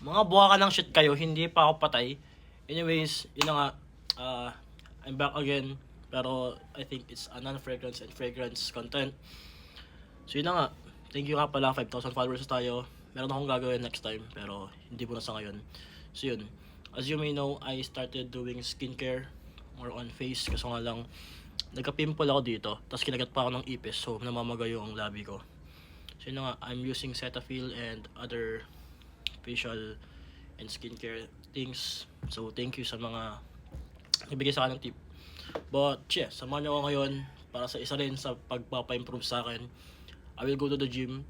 Mga buha ka ng shit kayo, hindi pa ako patay. Anyways, yun na nga. I'm back again. Pero I think it's a non-fragrance and fragrance content. So yun na nga. Thank you nga pala, 5,000 followers tayo. Meron akong gagawin next time, pero hindi po na sa ngayon. So yun. As you may know, I started doing skincare more on face. Kasi nga lang, nagka-pimple ako dito. Tapos kinagat pa ako ng ipis. So namamagayo ang labi ko. So yun na nga, I'm using Cetaphil and other facial and skincare things. So thank you sa mga nagbigay sa akin ng tip. But yeah, samahan niyo ako ngayon para sa isa rin sa pagpapa-improve sa akin. I will go to the gym.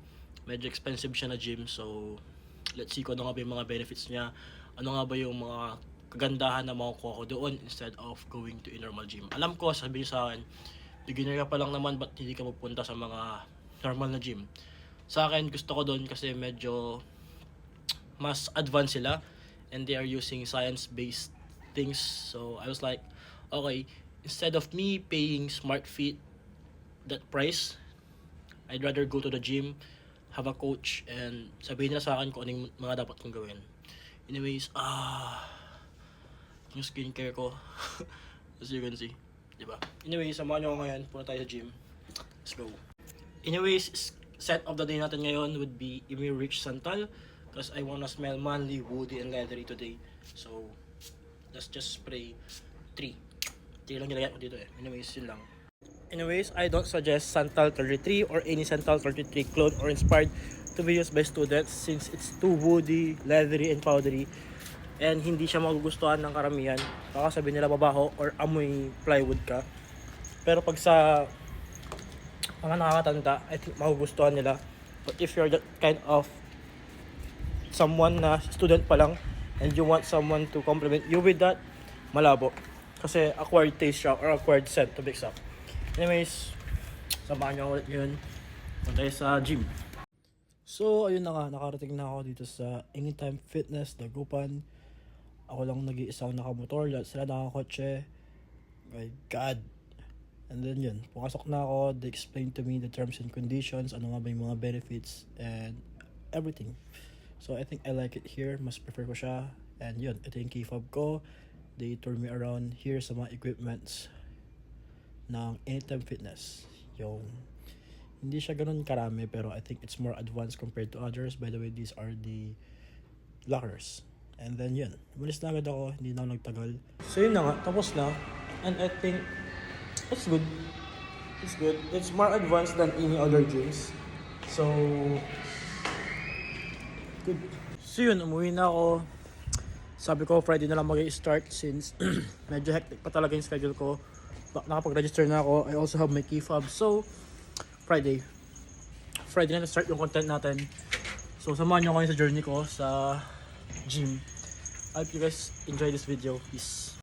Medyo expensive siya na gym. So let's see kung ano nga ba yung mga benefits niya. Ano nga ba yung mga kagandahan na makukuha ko doon instead of going to a normal gym. Alam ko, sabihin sa akin, beginner ka pa lang naman, ba't hindi ka magpunta sa mga normal na gym? Sa akin, gusto ko doon kasi medyo mas advanced sila and they are using science-based things. So I was like, okay, instead of me paying SmartFit that price, I'd rather go to the gym, have a coach, and sabihin nila sa akin kung anong mga dapat kong gawin. Anyways, yung skincare ko, as you can see, diba? Anyways, samahan nyo ako ngayon, punta tayo sa gym. Let's go. Anyways, set of the day natin ngayon would be Imi Rich Santal. Because I wanna smell manly, woody, and leathery today. So, let's just spray 3. 3 lang nilagay ko dito eh. Anyways, yun lang. Anyways, I don't suggest Santal 33 or any Santal 33 clone or inspired to be used by students since it's too woody, leathery, and powdery. And hindi siya magugustuhan ng karamihan. Baka sabihin nila babaho or amoy plywood ka. Pero pag sa mga nakakatanda, I think magugustuhan nila. But if you're that kind of someone na student pa lang and you want someone to compliment you with that, malabo. Kasi acquired taste siya or acquired scent to be exact. Anyways, samahan nyo ulit yun. Punta tayo sa gym. So, ayun na nga. Nakarating na ako dito sa Anytime Fitness, Dagupan. Ako lang nag-iisang nakamotor. Lahat sila nakakotse. My God. And then yun. Pumasok na ako. They explained to me the terms and conditions. Ano nga ba yung mga benefits and everything. So I think I like it here. Mas prefer ko siya. And yun, ito yung key fob ko. They tour me around here sa mga equipments ng Anytime Fitness. Yung hindi siya ganun karami pero I think it's more advanced compared to others. By the way, these are the lockers. And then yun, umalis na agad ako. Hindi na ako nagtagal. So yun na nga, tapos na. And I think it's good. It's good. It's more advanced than any other gyms. So good. So yun, umuwi na ako. Sabi ko Friday na lang mag-i-start since medyo hectic pa talaga yung schedule ko. Nakapag-register na ako. I also have my key fob. So Friday na start yung content natin. So samahan nyo kayo sa journey ko sa gym. I hope you guys enjoy this video. Peace.